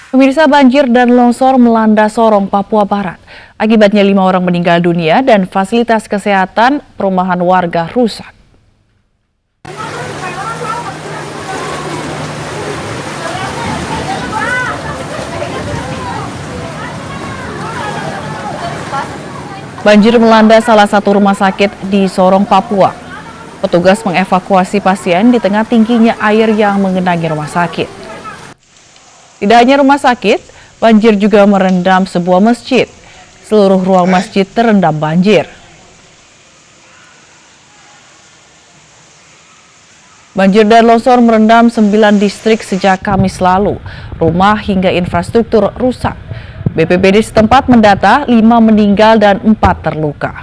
Pemirsa, banjir dan longsor melanda Sorong, Papua Barat. Akibatnya 5 orang meninggal dunia dan fasilitas kesehatan perumahan warga rusak. Banjir melanda salah satu rumah sakit di Sorong, Papua. Petugas mengevakuasi pasien di tengah tingginya air yang mengenangi rumah sakit. Tidak hanya rumah sakit, banjir juga merendam sebuah masjid. Seluruh ruang masjid terendam banjir. Banjir dan longsor merendam 9 distrik sejak Kamis lalu. Rumah hingga infrastruktur rusak. BPBD setempat mendata 5 meninggal dan 4 terluka.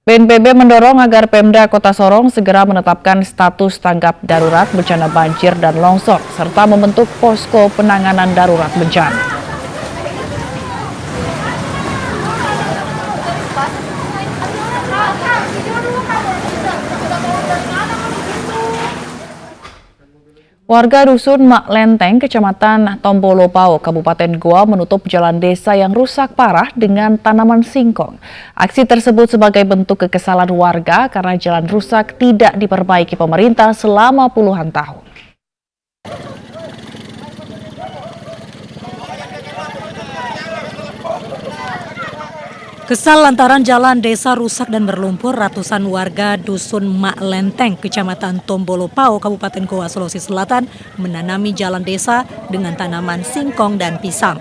BNPB mendorong agar Pemda Kota Sorong segera menetapkan status tanggap darurat bencana banjir dan longsor, serta membentuk posko penanganan darurat bencana. Warga Dusun Mak Lenteng, Kecamatan Tombolo Pao, Kabupaten Goa menutup jalan desa yang rusak parah dengan tanaman singkong. Aksi tersebut sebagai bentuk kekesalan warga karena jalan rusak tidak diperbaiki pemerintah selama puluhan tahun. Kesal lantaran jalan desa rusak dan berlumpur, ratusan warga Dusun Mak Lenteng, Kecamatan Tombolo Pao, Kabupaten Goa, Sulawesi Selatan, menanami jalan desa dengan tanaman singkong dan pisang.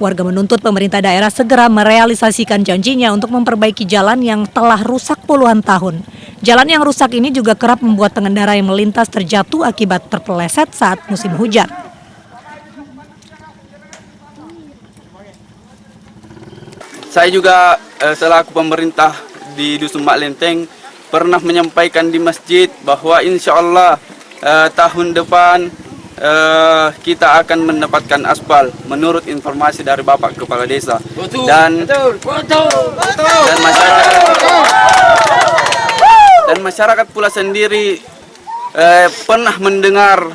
Warga menuntut pemerintah daerah segera merealisasikan janjinya untuk memperbaiki jalan yang telah rusak puluhan tahun. Jalan yang rusak ini juga kerap membuat pengendara yang melintas terjatuh akibat terpeleset saat musim hujan. Saya juga selaku pemerintah di Dusun Mak Lenteng pernah menyampaikan di masjid bahwa insya Allah tahun depan kita akan mendapatkan aspal menurut informasi dari Bapak Kepala Desa. Dan masyarakat pula sendiri pernah mendengar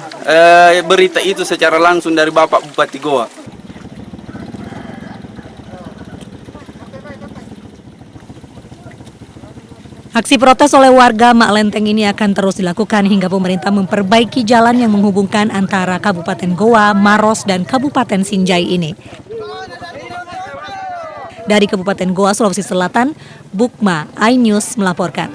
berita itu secara langsung dari Bapak Bupati Goa. Aksi protes oleh warga Mak Lenteng ini akan terus dilakukan hingga pemerintah memperbaiki jalan yang menghubungkan antara Kabupaten Goa, Maros, dan Kabupaten Sinjai ini. Dari Kabupaten Goa, Sulawesi Selatan, Bukma, iNews melaporkan.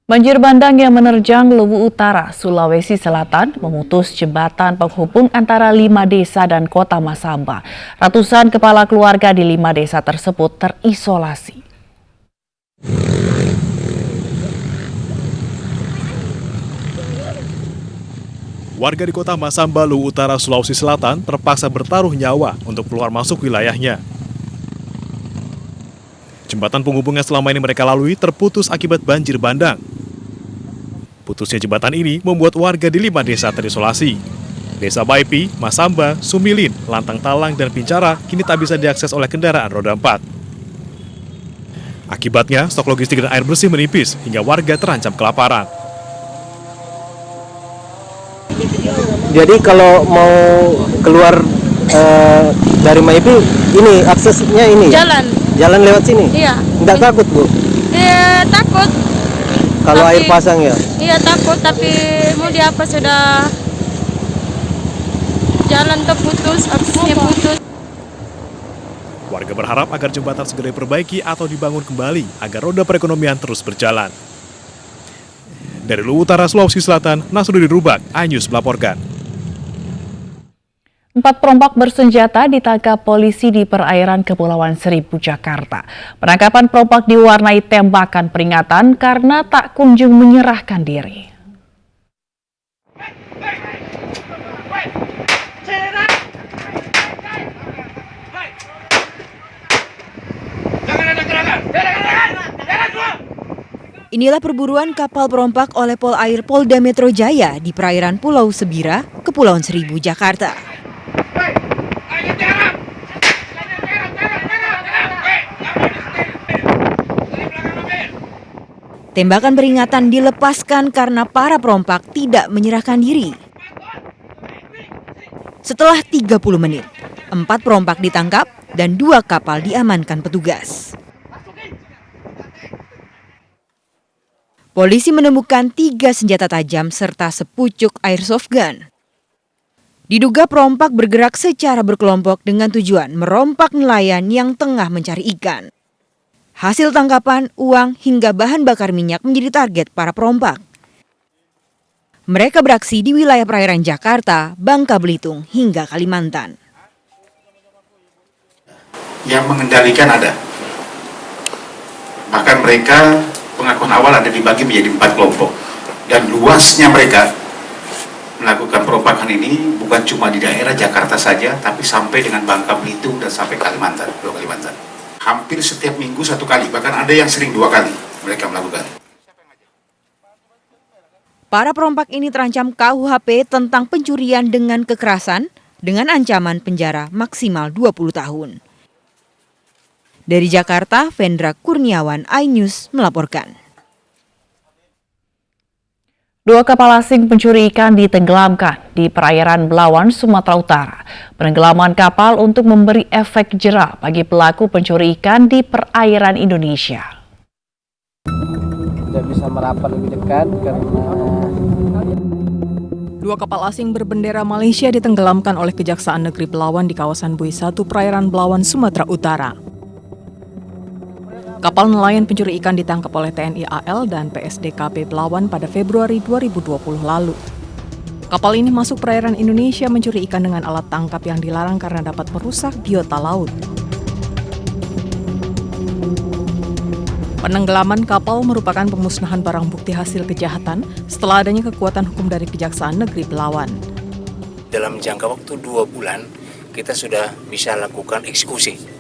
Banjir bandang yang menerjang Luwu Utara, Sulawesi Selatan memutus jembatan penghubung antara 5 desa dan kota Masamba. Ratusan kepala keluarga di 5 desa tersebut terisolasi. Warga di kota Masamba, Luwu Utara, Sulawesi Selatan terpaksa bertaruh nyawa untuk keluar masuk wilayahnya. Jembatan penghubung yang selama ini mereka lalui terputus akibat banjir bandang. Putusnya jembatan ini membuat warga di 5 desa terisolasi. Desa Baipi, Masamba, Sumilin, Lantang Talang, dan Pincara kini tak bisa diakses oleh kendaraan roda 4. Akibatnya, stok logistik dan air bersih menipis hingga warga terancam kelaparan. Jadi kalau mau keluar dari Maipi, ini aksesnya ini? Jalan lewat sini? Iya. Nggak takut, Bu? Iya, takut. Kalau air pasang ya? Iya, takut, tapi mau diapa sudah jalan terputus, aksesnya putus. Warga berharap agar jembatan segera diperbaiki atau dibangun kembali agar roda perekonomian terus berjalan. Dari Luwu Utara, Sulawesi Selatan, Nasruddin Rubak, iNews melaporkan. 4 perompak bersenjata ditangkap polisi di perairan Kepulauan Seribu, Jakarta. Penangkapan perompak diwarnai tembakan peringatan karena tak kunjung menyerahkan diri. Inilah perburuan kapal perompak oleh Polair Polda Metro Jaya di perairan Pulau Sebira, Kepulauan Seribu, Jakarta. Tembakan peringatan dilepaskan karena para perompak tidak menyerahkan diri. Setelah 30 menit, 4 perompak ditangkap dan 2 kapal diamankan petugas. Polisi menemukan 3 senjata tajam serta sepucuk airsoft gun. Diduga perompak bergerak secara berkelompok dengan tujuan merompak nelayan yang tengah mencari ikan. Hasil tangkapan, uang, hingga bahan bakar minyak menjadi target para perompak. Mereka beraksi di wilayah perairan Jakarta, Bangka Belitung, hingga Kalimantan. Yang mengendalikan ada. Bahkan mereka, pengakuan awal ada dibagi menjadi 4 kelompok. Dan luasnya mereka melakukan perompakan ini bukan cuma di daerah Jakarta saja, tapi sampai dengan Bangka Belitung dan sampai Kalimantan, Pulau Kalimantan. Hampir setiap minggu 1 kali, bahkan ada yang sering 2 kali mereka melakukan. Para perompak ini terancam KUHP tentang pencurian dengan kekerasan dengan ancaman penjara maksimal 20 tahun. Dari Jakarta, Vendra Kurniawan, iNews melaporkan. 2 kapal asing pencuri ikan ditenggelamkan di perairan Belawan, Sumatera Utara. Penenggelaman kapal untuk memberi efek jera bagi pelaku pencuri ikan di perairan Indonesia. Tidak bisa merapat lebih dekat karena 2 kapal asing berbendera Malaysia ditenggelamkan oleh Kejaksaan Negeri Belawan di kawasan Bui 1 perairan Belawan, Sumatera Utara. Kapal nelayan pencuri ikan ditangkap oleh TNI AL dan PSDKP Belawan pada Februari 2020 lalu. Kapal ini masuk perairan Indonesia mencuri ikan dengan alat tangkap yang dilarang karena dapat merusak biota laut. Penenggelaman kapal merupakan pemusnahan barang bukti hasil kejahatan setelah adanya kekuatan hukum dari Kejaksaan Negeri Belawan. Dalam jangka waktu 2 bulan, kita sudah bisa lakukan eksekusi.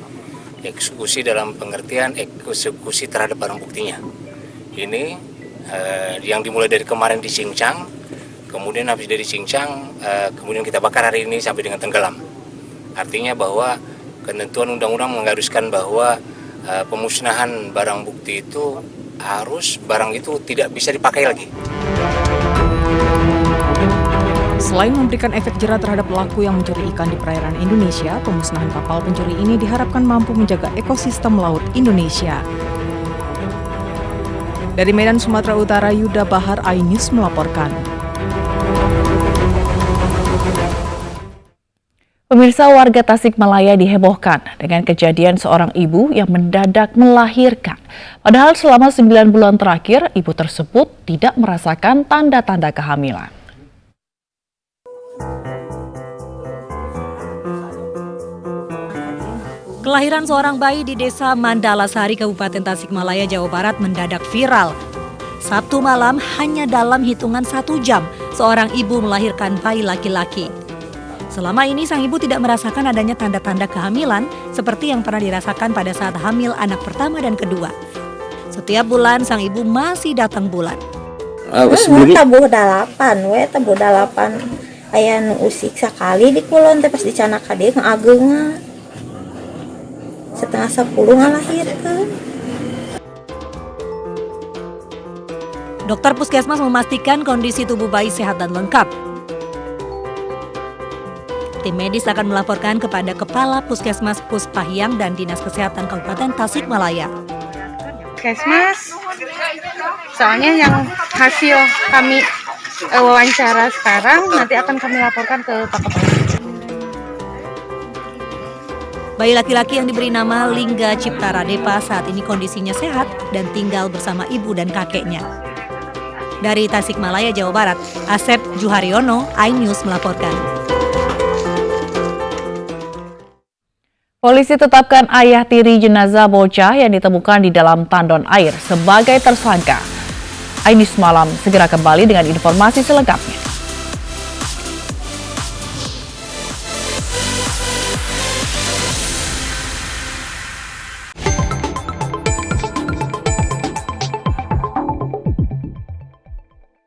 Eksekusi dalam pengertian eksekusi terhadap barang buktinya. Ini yang dimulai dari kemarin di Cincang, kemudian habis dari Cincang, kemudian kita bakar hari ini sampai dengan tenggelam. Artinya bahwa ketentuan undang-undang mengharuskan bahwa pemusnahan barang bukti itu harus barang itu tidak bisa dipakai lagi. Selain memberikan efek jera terhadap pelaku yang mencuri ikan di perairan Indonesia, pemusnahan kapal pencuri ini diharapkan mampu menjaga ekosistem laut Indonesia. Dari Medan, Sumatera Utara, Yuda Bahar, iNews melaporkan. Pemirsa, warga Tasikmalaya dihebohkan dengan kejadian seorang ibu yang mendadak melahirkan. Padahal selama 9 bulan terakhir, ibu tersebut tidak merasakan tanda-tanda kehamilan. Kelahiran seorang bayi di desa Mandalasari, Kabupaten Tasikmalaya, Jawa Barat mendadak viral. Sabtu malam, hanya dalam hitungan 1 jam, seorang ibu melahirkan bayi laki-laki. Selama ini sang ibu tidak merasakan adanya tanda-tanda kehamilan seperti yang pernah dirasakan pada saat hamil anak pertama dan kedua. Setiap bulan sang ibu masih datang bulan. Tabuh dalapan, tabuh dalapan. Aya nu usik sakali di kulon teh pas dicana ka dieu ngageung. Setengah 10 ngalahirkeun. Dokter Puskesmas memastikan kondisi tubuh bayi sehat dan lengkap. Tim medis akan melaporkan kepada Kepala Puskesmas Puspahyang dan Dinas Kesehatan Kabupaten Tasikmalaya. Puskesmas, soalnya yang hasil kami wawancara sekarang nanti akan kami laporkan ke Pak Kepala. Bayi laki-laki yang diberi nama Lingga Cipta Radepa saat ini kondisinya sehat dan tinggal bersama ibu dan kakeknya. Dari Tasikmalaya, Jawa Barat, Asep Juharyono, iNews melaporkan. Polisi tetapkan ayah tiri jenazah bocah yang ditemukan di dalam tandon air sebagai tersangka. iNews Malam segera kembali dengan informasi selengkapnya.